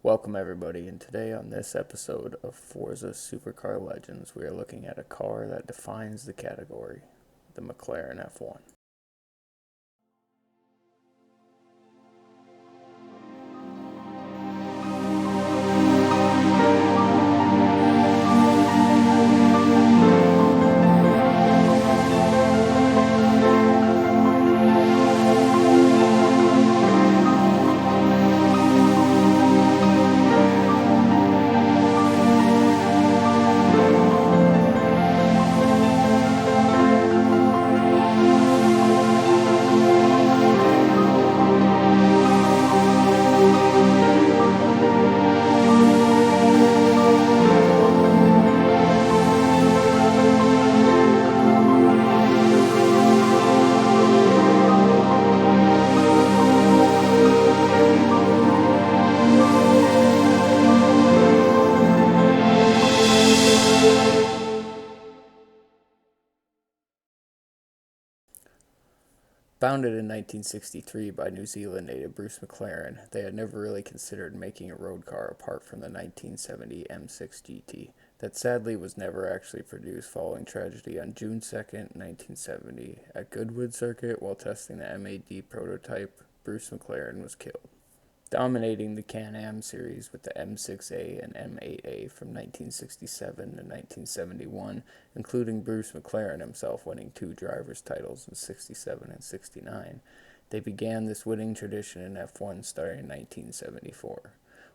Welcome everybody, and today on this episode of Forza Supercar Legends, we are looking at a car that defines the category, the McLaren F1. Founded in 1963 by New Zealand native Bruce McLaren, they had never really considered making a road car apart from the 1970 M6 GT that sadly was never actually produced following tragedy on June 2nd, 1970. At Goodwood Circuit while testing the M8D prototype, Bruce McLaren was killed. Dominating the Can-Am series with the M6A and M8A from 1967 to 1971, including Bruce McLaren himself winning two drivers' titles in 67 and 69. They began this winning tradition in F1 starting in 1974.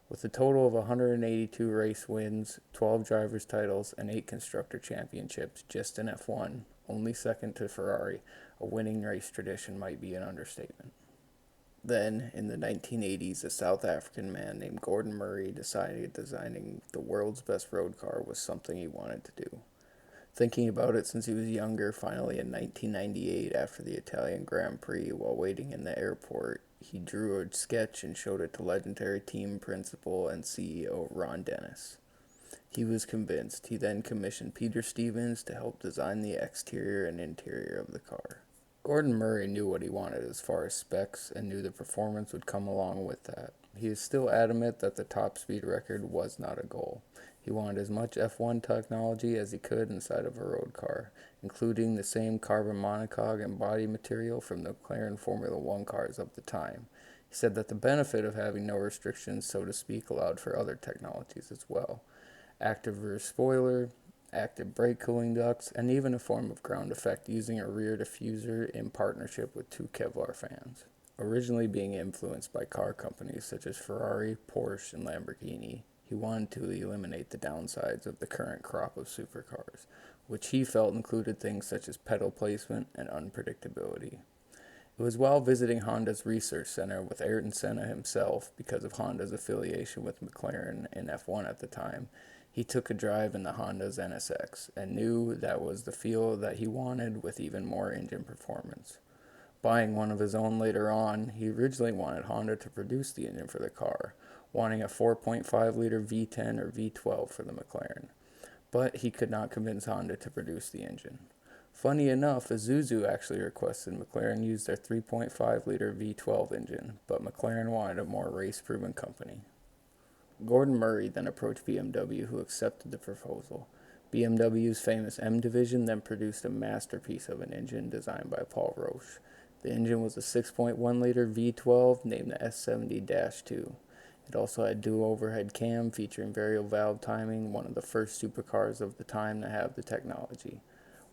With a total of 182 race wins, 12 drivers' titles, and 8 constructor championships just in F1, only second to Ferrari, a winning race tradition might be an understatement. Then, in the 1980s, a South African man named Gordon Murray decided designing the world's best road car was something he wanted to do. Thinking about it since he was younger, finally in 1998, after the Italian Grand Prix, while waiting in the airport, he drew a sketch and showed it to legendary team principal and CEO Ron Dennis. He was convinced. He then commissioned Peter Stevens to help design the exterior and interior of the car. Gordon Murray knew what he wanted as far as specs and knew the performance would come along with that. He is still adamant that the top speed record was not a goal. He wanted as much F1 technology as he could inside of a road car, including the same carbon monocoque and body material from the McLaren Formula One cars of the time. He said that the benefit of having no restrictions, so to speak, allowed for other technologies as well. Active rear spoiler, active brake cooling ducts, and even a form of ground effect using a rear diffuser in partnership with two Kevlar fans. Originally being influenced by car companies such as Ferrari, Porsche, and Lamborghini, he wanted to eliminate the downsides of the current crop of supercars, which he felt included things such as pedal placement and unpredictability. It was while visiting Honda's research center with Ayrton Senna himself, because of Honda's affiliation with McLaren in F1 at the time, he took a drive in the Honda's NSX and knew that was the feel that he wanted with even more engine performance. Buying one of his own later on, he originally wanted Honda to produce the engine for the car, wanting a 4.5-liter V10 or V12 for the McLaren. But he could not convince Honda to produce the engine. Funny enough, Isuzu actually requested McLaren use their 3.5-liter V12 engine, but McLaren wanted a more race-proven company. Gordon Murray then approached BMW, who accepted the proposal. BMW's famous M division then produced a masterpiece of an engine designed by Paul Roche. The engine was a 6.1-liter V12 named the S70-2. It also had dual overhead cam featuring variable valve timing, one of the first supercars of the time to have the technology.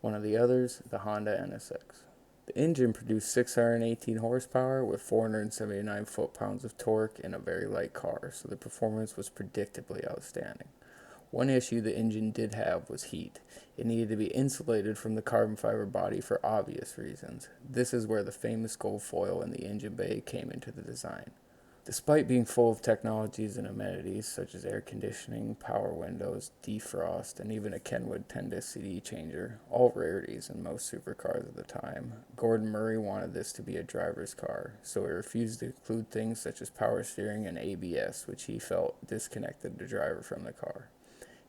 One of the others, the Honda NSX. The engine produced 618 horsepower with 479 foot-pounds of torque in a very light car, so the performance was predictably outstanding. One issue the engine did have was heat. It needed to be insulated from the carbon fiber body for obvious reasons. This is where the famous gold foil in the engine bay came into the design. Despite being full of technologies and amenities such as air conditioning, power windows, defrost, and even a Kenwood 10-disc CD changer, all rarities in most supercars of the time, Gordon Murray wanted this to be a driver's car, so he refused to include things such as power steering and ABS, which he felt disconnected the driver from the car.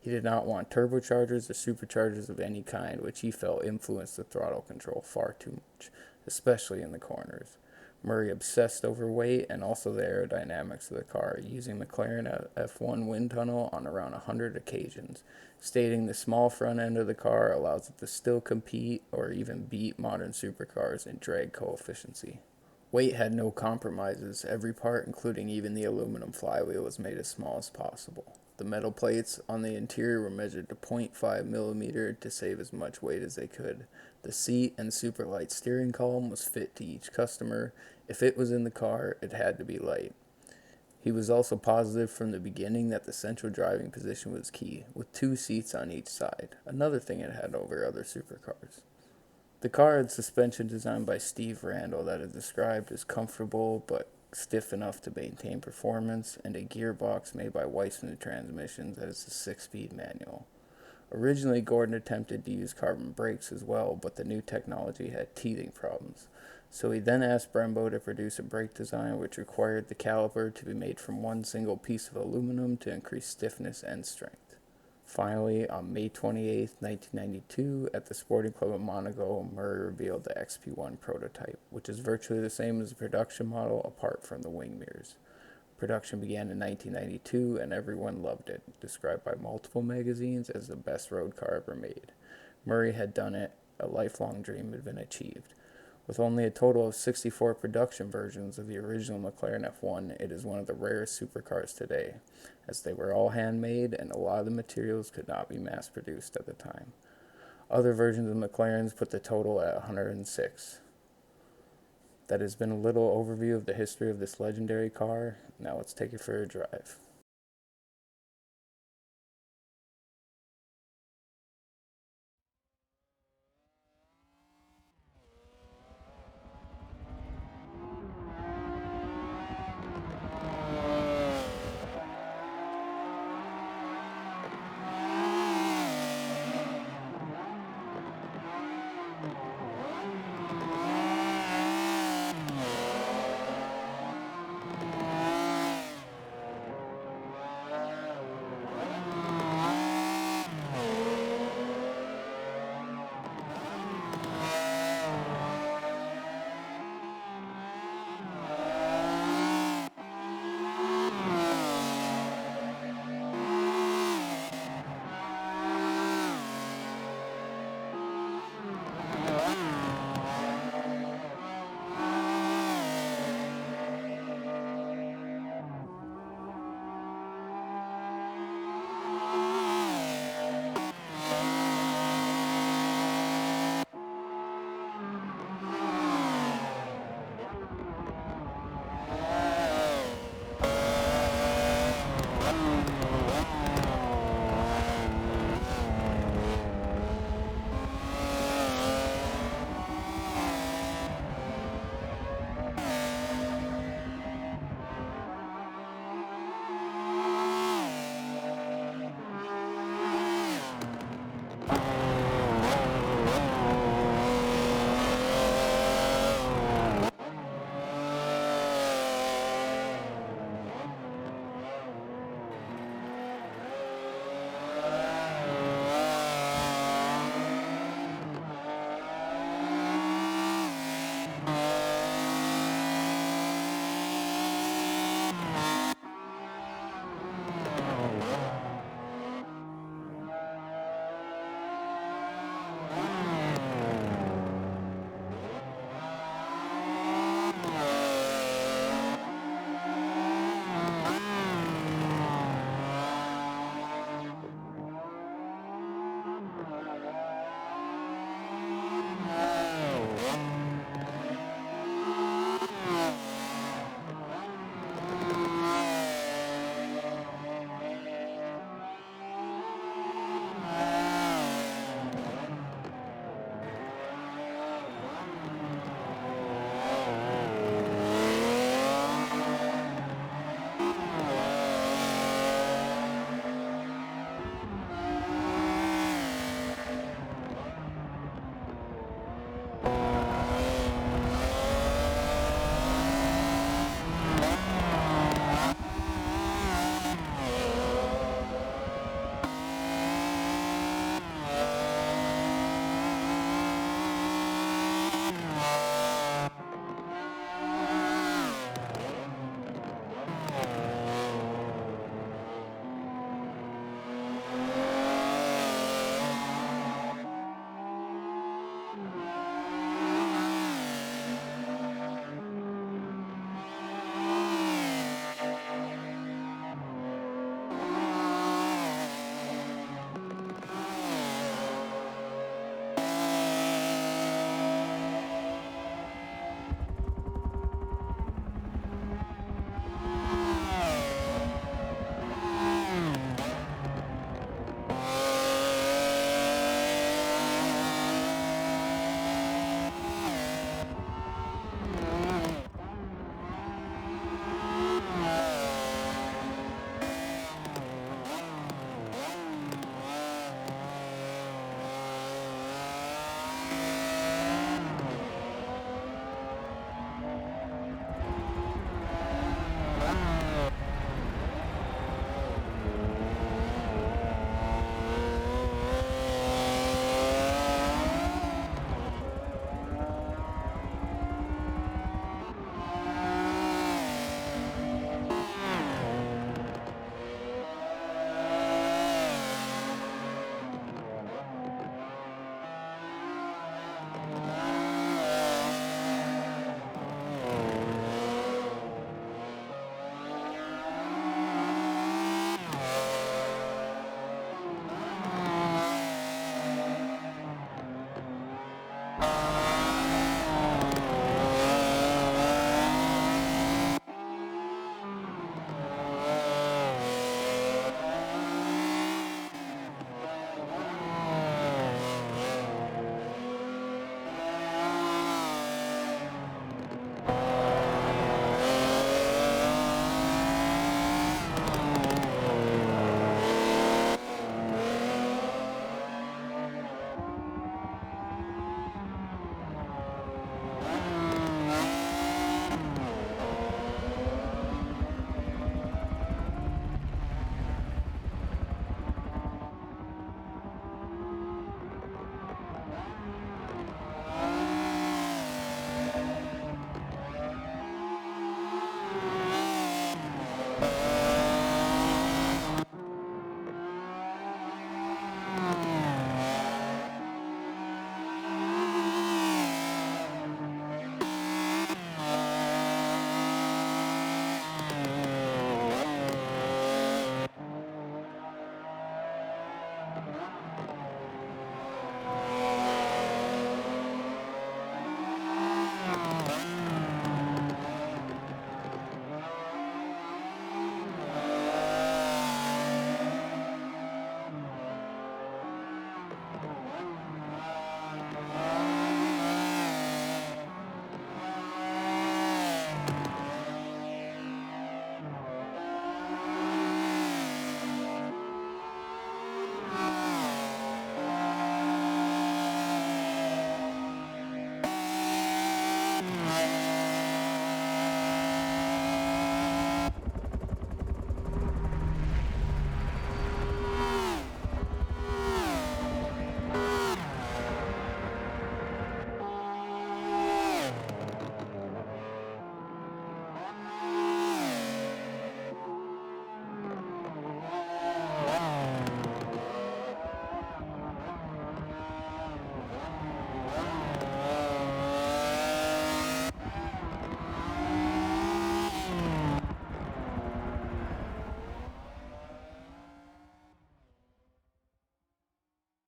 He did not want turbochargers or superchargers of any kind, which he felt influenced the throttle control far too much, especially in the corners. Murray obsessed over weight and also the aerodynamics of the car, using McLaren F1 wind tunnel on around 100 occasions, stating the small front end of the car allows it to still compete or even beat modern supercars in drag coefficiency. Weight had no compromises. Every part, including even the aluminum flywheel, was made as small as possible. The metal plates on the interior were measured to 0.5 millimeter to save as much weight as they could. The seat and super light steering column was fit to each customer. If it was in the car, it had to be light. He was also positive from the beginning that the central driving position was key, with 2 seats on each side, another thing it had over other supercars. The car had suspension designed by Steve Randall that is described as comfortable but stiff enough to maintain performance, and a gearbox made by Weissman Transmissions that is a 6-speed manual. Originally, Gordon attempted to use carbon brakes as well, but the new technology had teething problems. So he then asked Brembo to produce a brake design which required the caliper to be made from one single piece of aluminum to increase stiffness and strength. Finally, on May 28, 1992, at the Sporting Club of Monaco, Murray revealed the XP1 prototype, which is virtually the same as the production model apart from the wing mirrors. Production began in 1992 and everyone loved it, described by multiple magazines as the best road car ever made. Murray had done it, a lifelong dream had been achieved. With only a total of 64 production versions of the original McLaren F1, it is one of the rarest supercars today, as they were all handmade and a lot of the materials could not be mass-produced at the time. Other versions of McLarens put the total at 106. That has been a little overview of the history of this legendary car. Now let's take it for a drive.